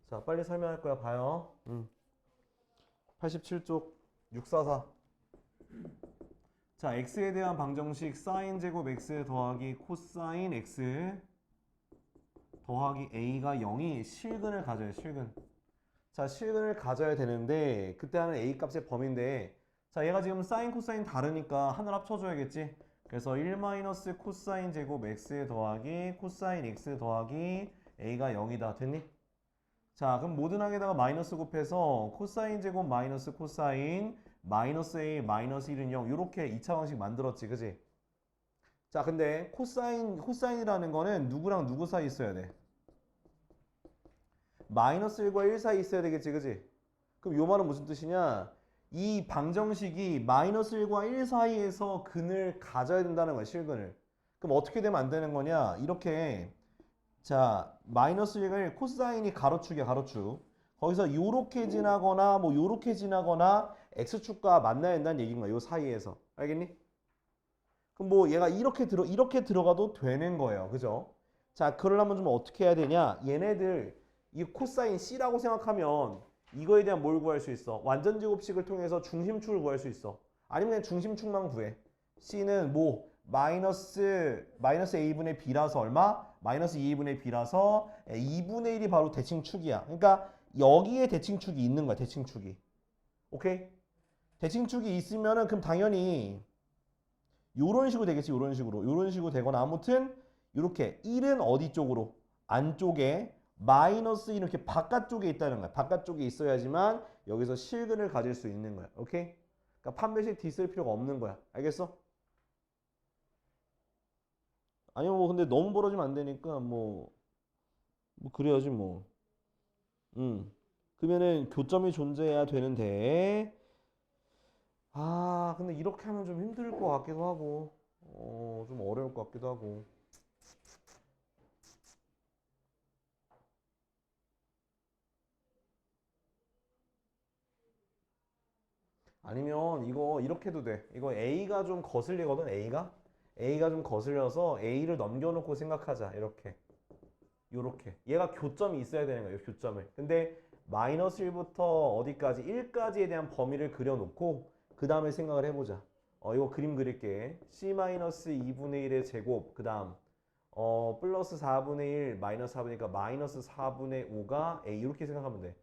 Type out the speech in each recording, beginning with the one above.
자, 빨리 설명할 거야. 봐요. 87쪽 644. 자, x에 대한 방정식 사인 제곱 x 더하기 코사인 x 더하기 a가 0이 실근을 가져요. 실근. 자, 실근을 가져야 되는데 그때 하는 a 값의 범위인데 자, 얘가 지금 사인 코사인 다르니까 하늘 합쳐줘야겠지. 그래서 1 마이너스 코사인 제곱 x 더하기 코사인 x 더하기 a가 0이다. 됐니? 자, 그럼 모든 항에다가 마이너스 곱해서 코사인 제곱 마이너스 코사인 마이너스 a 마이너스 1은 0 이렇게 2차 방식 만들었지. 그지? 자, 근데 코사인이라는 거는 누구랑 누구 사이 있어야 돼? 마이너스 1과 1 사이 있어야 되겠지. 그지? 그럼 요 말은 무슨 뜻이냐? 이 방정식이 마이너스 1과 1 사이에서 근을 가져야 된다는 거야. 실근을. 그럼 어떻게 되면 안 되는 거냐? 이렇게 자, 마이너스 1과 1 코사인이 가로축이야. 가로축. 거기서 요렇게 지나거나 뭐 요렇게 지나거나 x축과 만나야 된다는 얘기인 거야. 요 사이에서. 알겠니? 그럼 뭐 얘가 이렇게 들어가도 되는 거예요. 그죠? 자, 그러려면 좀 어떻게 해야 되냐? 얘네들 이 코사인 C라고 생각하면 이거에 대한 뭘 구할 수 있어? 완전 제곱식을 통해서 중심축을 구할 수 있어. 아니면 그냥 중심축만 구해. C는 뭐 마이너스 A분의 B라서 얼마? 마이너스 2A분의 B라서 2분의 1이 바로 대칭축이야. 그러니까 여기에 대칭축이 있는 거야. 대칭축이. 오케이? 대칭축이 있으면은 그럼 당연히 요런 식으로 되겠지. 요런 식으로 되거나 아무튼 이렇게 1은 어디 쪽으로? 안쪽에 마이너스 1은 이렇게 바깥쪽에 있다는 거야. 바깥쪽에 있어야지만 여기서 실근을 가질 수 있는 거야. 오케이? 그러니까 판별식 D 쓸 필요가 없는 거야. 알겠어? 아니요, 뭐 근데 너무 벌어지면 안 되니까 뭐 그래야지 뭐. 그러면은 교점이 존재해야 되는데 아 근데 이렇게 하면 좀 힘들 것 같기도 하고 좀 어려울 것 같기도 하고. 아니면 이거 이렇게 해도 돼. 이거 A가 좀 거슬리거든. A가 좀 거슬려서 A를 넘겨놓고 생각하자. 이렇게 요렇게 얘가 교점이 있어야 되는 거예요. 교점을. 근데 마이너스 1부터 어디까지 1까지에 대한 범위를 그려놓고 그 다음에 생각을 해보자. 이거 그림 그릴게. C-2분의 1의 제곱 그 다음 플러스 4분의 1 마이너스 4분이니까 마이너스 4분의 5가 A 이렇게 생각하면 돼.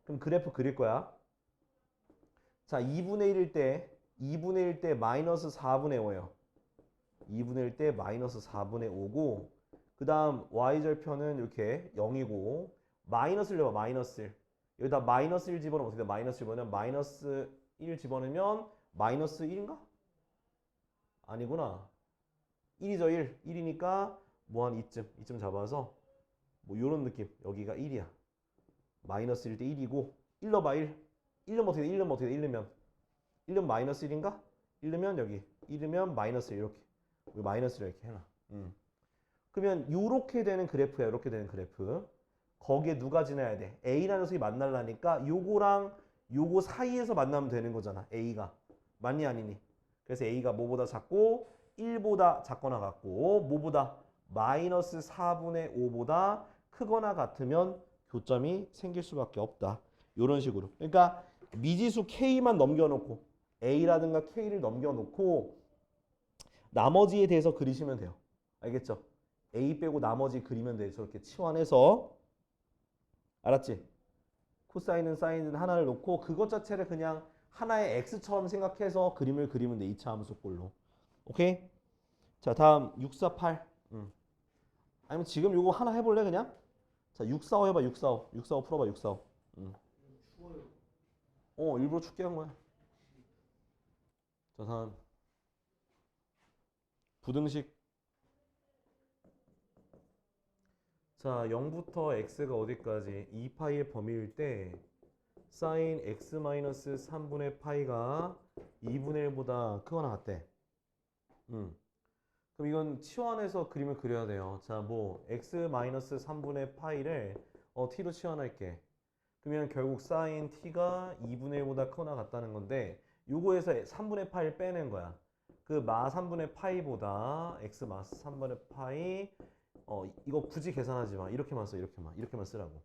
그럼 그래프 그릴 거야. 자, 2분의 1 때 마이너스 4분의 5예요. 2분의 1 때 마이너스 4분의 5고 그 다음 y절편은 이렇게 0이고 마이너스를 넣어. 마이너스 1 여기다 마이너스 1 집어넣으면 어떻게 돼? 마이너스 1 집어넣으면 마이너스 1 집어넣으면 마이너스 1인가? 아니구나. 1이죠. 1이니까 뭐 한 이쯤 잡아서 뭐 요런 느낌. 여기가 1이야. 마이너스 1 때 1이고 1 넣어봐. 1 넣으면 어떻게 돼? 1 넣으면 어떻게 돼? 1 넣으면 1 넣으면 마이너스 1인가? 1 넣으면 여기 1 넣으면 마이너스 1 이렇게 여기 마이너스 이렇게 해놔. 그러면 요렇게 되는 그래프야. 이렇게 되는 그래프. 거기에 누가 지나야 돼? A라는 녀석이 만나려니까 요거랑 요거 사이에서 만나면 되는 거잖아. A가. 맞니 아니니? 그래서 A가 뭐보다 작고 1보다 작거나 같고 뭐보다 마이너스 4분의 5보다 크거나 같으면 교점이 생길 수밖에 없다. 요런 식으로. 그러니까 미지수 K만 넘겨놓고 A라든가 K를 넘겨놓고 나머지에 대해서 그리시면 돼요. 알겠죠? A 빼고 나머지 그리면 돼. 저렇게 치환해서. 알았지? 코사인은 사인은 하나를 놓고 그것 자체를 그냥 하나의 x처럼 생각해서 그림을 그리면 돼. 2차 함수 꼴로. 오케이? 자, 다음 648. 아니면 지금 요거 하나 해볼래 그냥? 자, 645 해봐. 645. 645 풀어봐. 645. 일부러 춥게 한 거야. 자, 다음 부등식. 자, 0부터 x가 어디까지? 2파이의 범위일 때 사인 x-3분의 파이가 2분의 1보다 크거나 같대. 그럼 이건 치환해서 그림을 그려야 돼요. 자, 뭐 x-3분의 파이를 t로 치환할게. 그러면 결국 사인 t가 2분의 1보다 크거나 같다는 건데 요거에서 3분의 파이를 빼낸 거야. 그 마 3분의 파이보다 x 마 3분의 파이 이거 굳이 계산하지 마. 이렇게만 써. 이렇게만 쓰라고.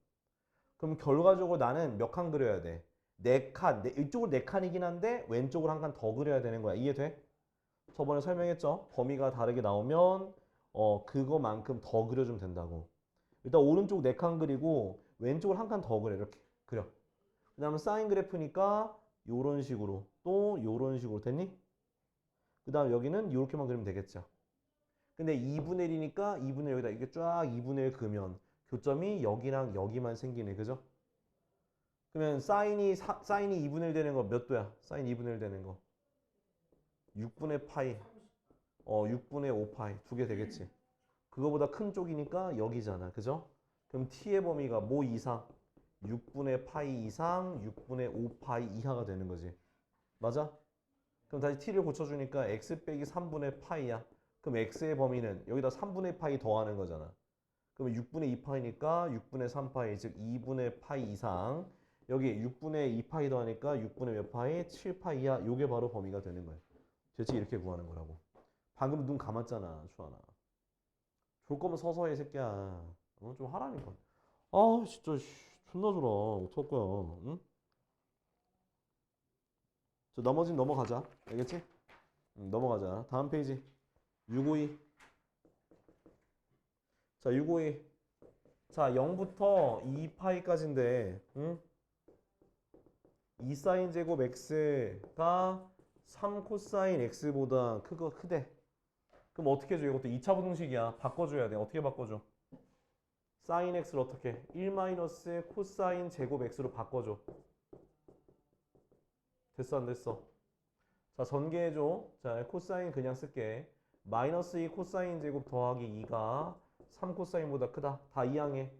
그럼 결과적으로 나는 몇 칸 그려야 돼? 네 칸. 이쪽으로 네 칸이긴 한데 왼쪽으로 한 칸 더 그려야 되는 거야. 이해돼? 저번에 설명했죠? 범위가 다르게 나오면 그거만큼 더 그려주면 된다고. 일단 오른쪽 네 칸 그리고 왼쪽을 한 칸 더 그려. 이렇게 그려. 그 다음에 사인 그래프니까 요런 식으로 또 요런 식으로 됐니? 그 다음 여기는 이렇게만 그리면 되겠죠. 근데 2분의 1이니까 2분의 1 여기다 이렇게 쫙 2분의 1 그으면 교점이 여기랑 여기만 생기네. 그죠? 그러면 사인이 2분의 1 되는 거 몇 도야? 사인 2분의 1 되는 거. 6분의 파이. 6분의 5파이. 두 개 되겠지. 그거보다 큰 쪽이니까 여기잖아. 그죠? 그럼 t의 범위가 뭐 이상? 6분의 파이 이상 6분의 5파이 이하가 되는 거지. 맞아? 그럼 다시 t를 고쳐주니까 x 빼기 3분의 파이야. 그럼 x의 범위는 여기다 3분의 파이 더하는 거잖아. 그럼 6분의 2파이니까 6분의 3파이, 즉 2분의 파이 이상. 여기 6분의 2파이 더하니까 6분의 몇 파이? 7파이야. 요게 바로 범위가 되는 거야. 대체 이렇게 구하는 거라고. 방금 눈 감았잖아, 주하나. 졸 거면 서서 해, 새끼야. 좀 하라니까. 아, 진짜, 존나 졸아. 어떡할 거야, 응? 저 나머지는 넘어가자. 알겠지? 넘어가자. 다음 페이지. 652. 자, 652. 자, 0부터 2파이까지인데, 응? 2사인 제곱 x가 3 코사인 x보다 크대. 그럼 어떻게 해줘? 이것도 2차 부등식이야. 바꿔줘야 돼. 어떻게 바꿔줘? 사인 x를 어떻게? 1 마이너스 코사인 제곱 x로 바꿔줘. 됐어, 안 됐어? 자, 전개해줘. 자, 코사인 그냥 쓸게. 마이너스 2 코사인 제곱 더하기 2가 3 코사인보다 크다. 다 이항해.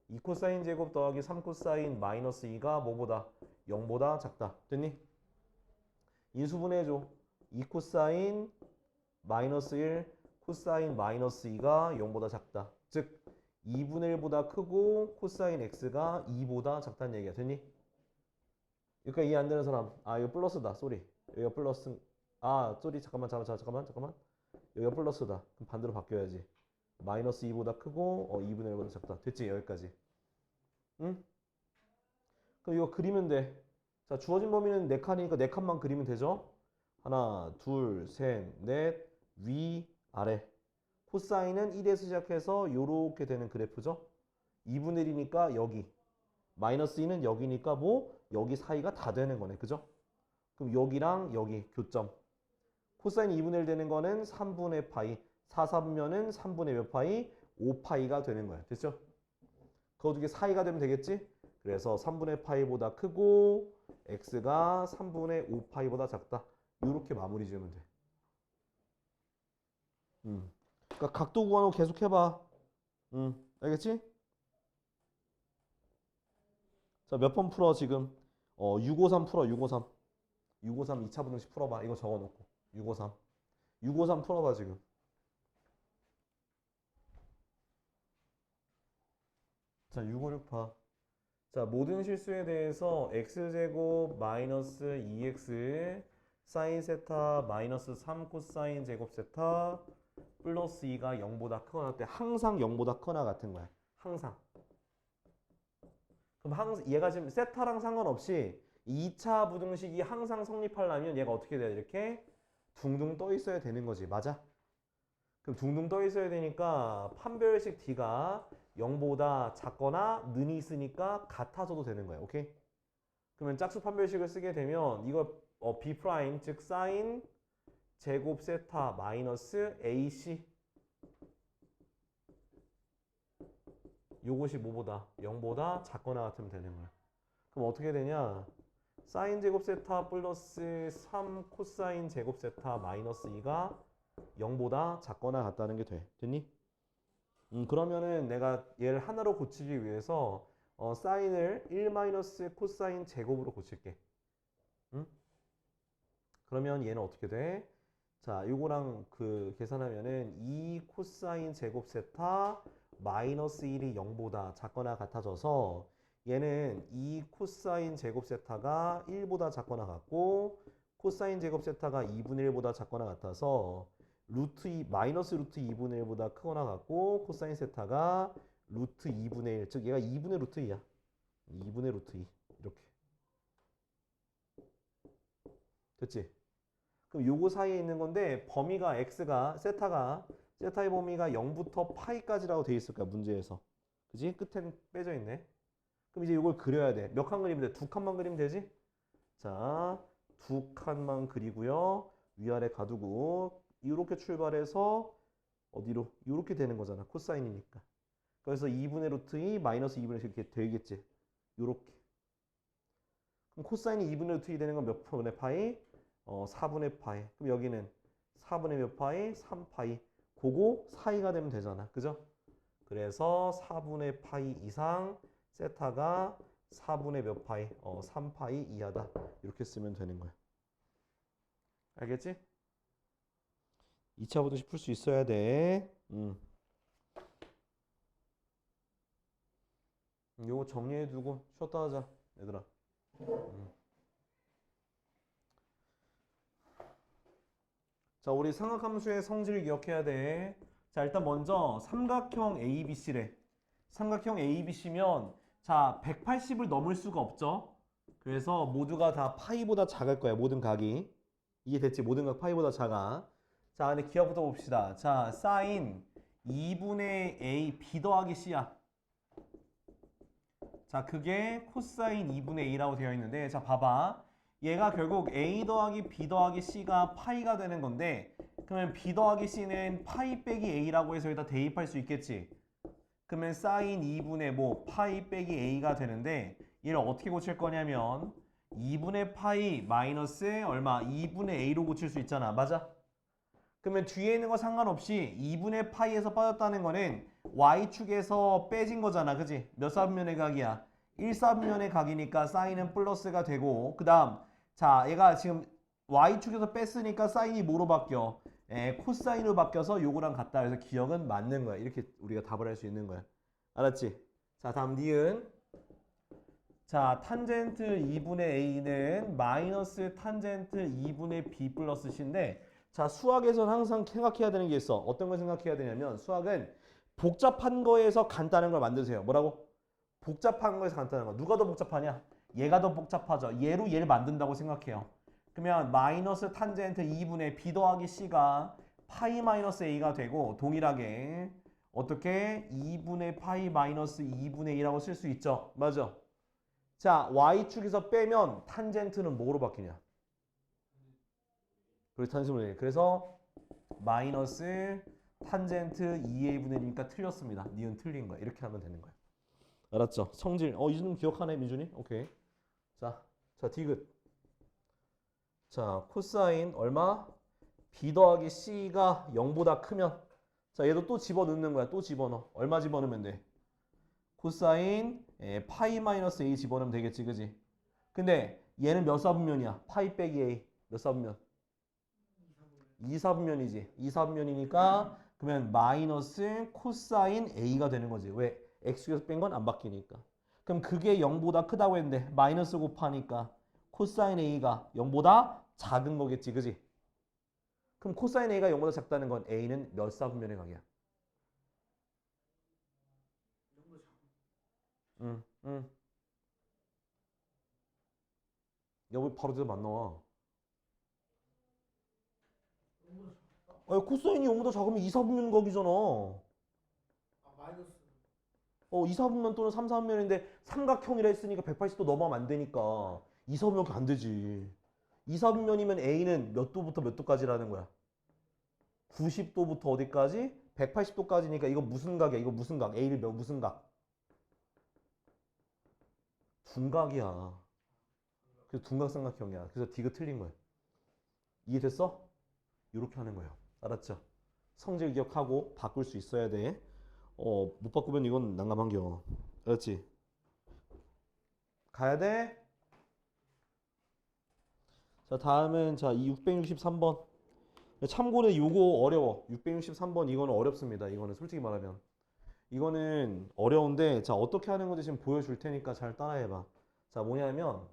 2 코사인 제곱 더하기 3 코사인 마이너스 2가 뭐보다? 0보다 작다. 됐니? 인수분해해줘. 2 코사인 마이너스 1 코사인 마이너스 2가 0보다 작다. 즉 2분의 1보다 크고 코사인 x가 2보다 작다는 얘기야. 됐니? 여기까지 이해 안 되는 사람. 아, 이거 플러스다. 쏘리. 여기가 플러스. 아, 쏘리. 잠깐만. 여기가 플러스다. 그럼 반대로 바뀌어야지. 마이너스 2보다 크고 2분의 1보다 작다. 됐지? 여기까지. 응? 그럼 이거 그리면 돼. 자, 주어진 범위는 4칸이니까 4칸만 그리면 되죠? 하나, 둘, 셋, 넷, 위, 아래. 코사인은 1에서 시작해서 요렇게 되는 그래프죠? 2분의 1이니까 여기. 마이너스 2는 여기니까 뭐 여기 사이가 다 되는 거네. 그죠? 그럼 여기랑 여기 교점. 코사인 2분의 1 되는 거는 3분의 파이. 4,3면은 3분의 몇 파이? 5파이가 되는 거야. 됐죠? 그거 두 개 사이가 되면 되겠지? 그래서 3분의 파이보다 크고 x가 3분의 5파이보다 작다. 이렇게 마무리 지으면 돼. 그러니까 각도 구하고 계속 해봐. 알겠지? 자, 몇 번 풀어 지금? 653 풀어. 653. 653 2차 분등식 풀어봐. 이거 적어놓고. 653. 653 풀어봐 지금. 자, 656 봐. 자, 모든 실수에 대해서 x제곱 마이너스 2x 사인 세타 마이너스 3 코사인 제곱 세타 플러스 2가 0보다 크거나 같대. 항상 0보다 크거나 같은 거야. 항상. 그럼 얘가 지금 세타랑 상관없이 2차 부등식이 항상 성립하려면 얘가 어떻게 돼야 돼? 이렇게 둥둥 떠 있어야 되는 거지. 맞아? 그럼 둥둥 떠 있어야 되니까 판별식 d가 0보다 작거나 는이 있으니까 같아져도 되는 거야. 오케이? 그러면 짝수 판별식을 쓰게 되면 이거 b 프라임 즉 사인 제곱 세타 마이너스 ac 요것이 뭐보다? 0보다 작거나 같으면 되는 거야. 그럼 어떻게 되냐? 사인 제곱 세타 플러스 3 코사인 제곱 세타 마이너스 2가 0보다 작거나 같다는 게 돼. 됐니? 그러면은 내가 얘를 하나로 고치기 위해서 사인을 1 마이너스 코사인 제곱으로 고칠게. 응? 그러면 얘는 어떻게 돼? 자, 요거랑 그 계산하면은 2 코사인 제곱 세타 마이너스 1이 0보다 작거나 같아져서 얘는 2 코사인 제곱 세타가 1보다 작거나 같고 코사인 제곱 세타가 2분의 1보다 작거나 같아서 루트 2, 마이너스 루트 2분의 1보다 크거나 같고 코사인 세타가 루트 2분의 1, 즉 얘가 2분의 루트 2야. 2분의 루트 2 이렇게 됐지? 그럼 요거 사이에 있는 건데 범위가 x가 세타의 범위가 0부터 파이까지라고 돼 있을 거야 문제에서. 그지? 끝엔 빼져 있네. 그럼 이제 이걸 그려야 돼. 몇 칸 그리면 돼? 두 칸만 그리면 되지? 자, 두 칸만 그리고요. 위아래 가두고 이렇게 출발해서 어디로? 이렇게 되는 거잖아. 코사인이니까. 그래서 2분의 루트 2 마이너스 2분의 1 이렇게 되겠지. 요렇게. 그럼 코사인이 2분의 루트 2 되는 건 몇 분의 파이? 4분의 파이. 그럼 여기는 4분의 몇 파이? 3파이. 그거 사이가 되면 되잖아. 그죠? 그래서 4분의 파이 이상 세타가 4분의 몇 파이? 3파이 이하다. 이렇게 쓰면 되는 거야. 알겠지? 2차 보듯이 풀 수 있어야 돼. 요거 정리해두고 쉬었다 하자. 얘들아. 자, 우리 삼각함수의 성질을 기억해야 돼. 자, 일단 먼저 삼각형 ABC래. 삼각형 ABC면 자, 180을 넘을 수가 없죠. 그래서 모두가 다 파이보다 작을 거야. 모든 각이. 이해됐지? 모든 각 파이보다 작아. 자, 근데 기억부터 봅시다. 자, 사인 2분의 A B 더하기 C야. 자, 그게 코사인 2분의 A라고 되어 있는데, 자, 봐봐. 얘가 결국 A 더하기 B 더하기 C가 파이가 되는 건데, 그러면 B 더하기 C는 파이 빼기 A라고 해서 여기다 대입할 수 있겠지. 그러면 사인 2분의 뭐 파이 빼기 A가 되는데, 얘를 어떻게 고칠 거냐면 2분의 파이 마이너스 얼마? 2분의 A로 고칠 수 있잖아. 맞아? 그러면 뒤에 있는 거 상관없이 2분의 파이에서 빠졌다는 거는 y축에서 빼진 거잖아. 그지? 몇 사분면의 각이야? 1사분면의 각이니까 사인은 플러스가 되고, 그 다음 자, 얘가 지금 y축에서 뺐으니까 사인이 뭐로 바뀌어? 코사인으로 바뀌어서 요거랑 같다. 그래서 기억은 맞는 거야. 이렇게 우리가 답을 할 수 있는 거야. 알았지? 자, 다음 니은. 자, 탄젠트 2분의 a는 마이너스 탄젠트 2분의 b 플러스 c인데, 자, 수학에서는 항상 생각해야 되는 게 있어. 어떤 걸 생각해야 되냐면 수학은 복잡한 거에서 간단한 걸 만드세요. 뭐라고? 복잡한 거에서 간단한 거. 누가 더 복잡하냐? 얘가 더 복잡하죠. 얘로 얘를 만든다고 생각해요. 그러면 마이너스 탄젠트 2분의 b 더하기 c가 파이 마이너스 a가 되고, 동일하게 어떻게 2분의 파이 마이너스 2분의 2라고 쓸 수 있죠. 맞아? 자, y축에서 빼면 탄젠트는 뭐로 바뀌냐? 그래서 마이너스 탄젠트 2a분의 1이니까 틀렸습니다. 니은 틀린 거야. 이렇게 하면 되는 거야. 알았죠? 성질. 이 정도 기억하네, 민준이? 오케이. 자, 디귿. 자, 코사인 얼마? b 더하기 c가 0보다 크면, 자, 얘도 또 집어넣는 거야. 또 집어넣어. 얼마 집어넣으면 돼? 코사인 파이 마이너스 a 집어넣으면 되겠지, 그지? 근데 얘는 몇 사분면이야? 파이 빼기 a. 몇 사분면? 2사분면이지. 2사분면이니까 그러면 마이너스 코사인 a가 되는 거지. 왜? x에서 뺀 건 안 바뀌니까. 그럼 그게 0보다 크다고 했는데 마이너스 곱하니까 코사인 a가 0보다 작은 거겠지. 그지? 그럼 코사인 a가 0보다 작다는 건 a는 몇 사분면의 각이야? 여기 바로 대답 안 나와. 코사인이 0보다 작으면 2사분면 각이잖아. 마이너스. 2사분면 또는 3사분면인데 삼각형이라 했으니까 180도 넘어가면 안 되니까 2사분면밖에 안 되지. 2사분면이면 A는 몇 도부터 몇 도까지라는 거야? 90도부터 어디까지? 180도까지니까 이거 무슨 각이야? 이거 무슨 각? A를 무슨 각? 둔각이야. 그래서 둔각삼각형이야. 그래서 D가 틀린 거야. 이해됐어? 이렇게 하는 거예요. 알았죠? 성질 기억하고 바꿀 수 있어야 돼. 못 바꾸면 이건 난감한겨. 알았지? 가야 돼? 자, 다음은 이 663번. 참고로 요거 어려워. 663번 이거는 어렵습니다. 이거는 솔직히 말하면. 이거는 어려운데, 자, 어떻게 하는 건지 지금 보여줄 테니까 잘 따라해봐. 자, 뭐냐면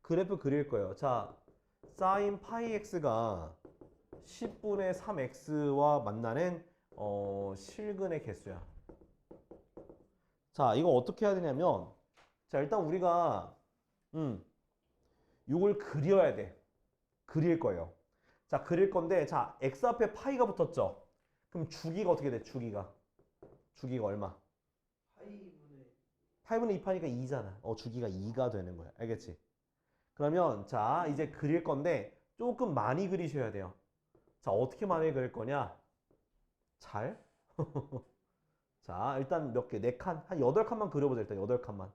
그래프 그릴 거예요. 자, 사인 파이 x가 10분의 3x와 만나는 실근의 개수야. 자, 이거 어떻게 해야 되냐면 자, 일단 우리가 요걸 그려야 돼. 그릴 거예요. 자, 그릴 건데 자, x 앞에 파이가 붙었죠. 그럼 주기가 어떻게 돼? 주기가 얼마? 파이분의 2파니까 2잖아. 주기가 2가 되는 거야. 알겠지? 그러면 자, 이제 그릴 건데 조금 많이 그리셔야 돼요. 자, 어떻게 많이 그릴 거냐? 잘. 자, 일단 몇 개? 4칸? 한 8칸만 그려보자. 일단 8칸만.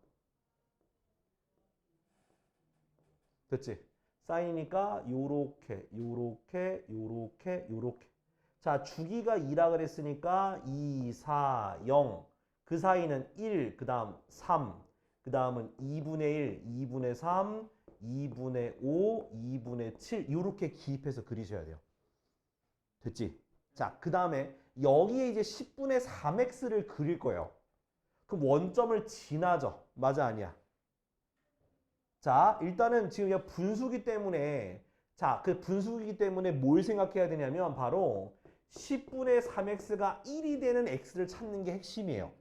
됐지? 사인이니까 요렇게 자, 주기가 2라 그랬으니까 2, 4, 0. 그 사이는 1, 그 다음 3, 그 다음은 2분의 1, 2분의 3, 2분의 5, 2분의 7 요렇게 기입해서 그리셔야 돼요. 됐지? 자, 그 다음에 여기에 이제 10분의 3x를 그릴 거예요. 그럼 원점을 지나죠? 맞아, 아니야? 자, 일단은 지금 이게 분수기 때문에 자, 그 분수기이기 때문에 뭘 생각해야 되냐면 바로 10분의 3x가 1이 되는 x를 찾는 게 핵심이에요.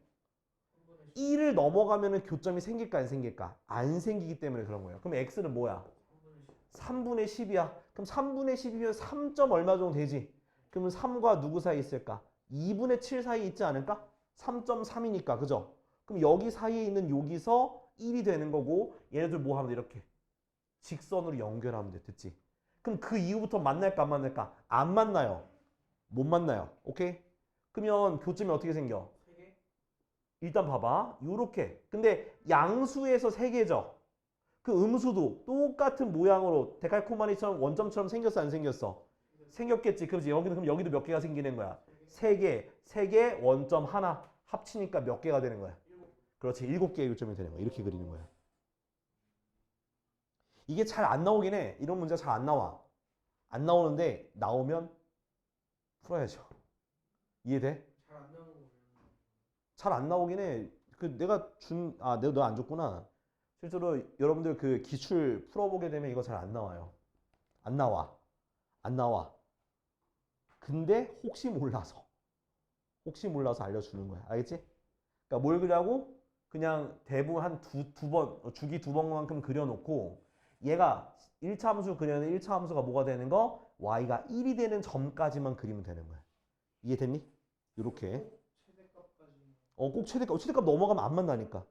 1을 넘어가면은 교점이 생길까 안 생길까? 안 생기기 때문에 그런 거예요. 그럼 x는 뭐야? 3분의 10이야. 그럼 3분의 10이면 3점 얼마 정도 되지? 그러면 3과 누구 사이에 있을까? 2분의 7 사이에 있지 않을까? 3.3이니까 그죠? 그럼 여기 사이에 있는 여기서 1이 되는 거고 얘네들 뭐 하면 돼? 이렇게 직선으로 연결하면 돼. 됐지? 그럼 그 이후부터 만날까 안 만날까? 안 만나요. 못 만나요. 오케이? 그러면 교점이 어떻게 생겨? 일단 봐봐. 요렇게. 근데 양수에서 3개죠. 그 음수도 똑같은 모양으로 데칼코마니처럼 원점처럼 생겼어 안 생겼어? 생겼겠지. 그렇지. 여기는 그럼 여기도 몇 개가 생기는 거야? 3개 원점 하나 합치니까 몇 개가 되는 거야? 그렇지. 7개의 요점이 되는 거야. 이렇게 그리는 거야. 이게 잘 안 나오긴 해. 이런 문제가 잘 안 나와. 안 나오는데 나오면 풀어야죠. 이해돼? 잘 안 나오긴 해. 그 내가 너 안 줬구나. 실제로 여러분들 그 기출 풀어보게 되면 이거 잘 안 나와요. 안 나와. 근데 혹시 몰라서 알려주는 거야. 알겠지? 그러니까 뭘 그리라고? 그냥 대부분 한 두 번, 주기 2번만큼 그려놓고 얘가 1차 함수 그려는 1차 함수가 뭐가 되는 거? y가 1이 되는 점까지만 그리면 되는 거야. 이해됐니? 이렇게. 꼭 최대값 넘어가면 안 만나니까.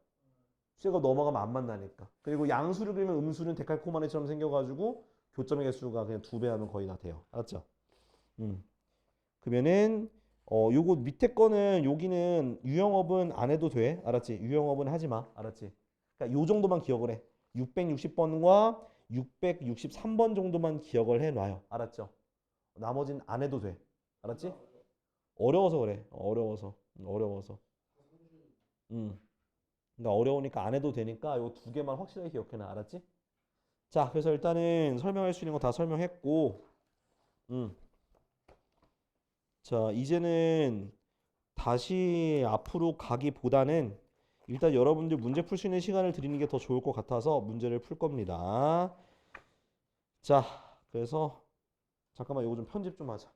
최대값 넘어가면 안 만나니까. 그리고 양수를 그리면 음수는 데칼코마니처럼 생겨가지고 교점의 개수가 그냥 2배 하면 거의 다 돼요. 알았죠? 그러면은 요거 밑에 거는 여기는 유형업은 안 해도 돼. 알았지? 유형업은 하지 마. 알았지? 그러니까 요 정도만 기억을 해. 660번과 663번 정도만 기억을 해 놔요. 알았죠? 나머지는 안 해도 돼. 알았지? 어려워서 그래. 어려워서. 그러니까 어려우니까 안 해도 되니까 요 2개만 확실하게 기억해 놔. 알았지? 자, 그래서 일단은 설명할 수 있는 거 다 설명했고 자, 이제는 다시 앞으로 가기보다는 일단 여러분들 문제 풀 수 있는 시간을 드리는 게 더 좋을 것 같아서 문제를 풀 겁니다. 자, 그래서 잠깐만 이거 좀 편집 좀 하자.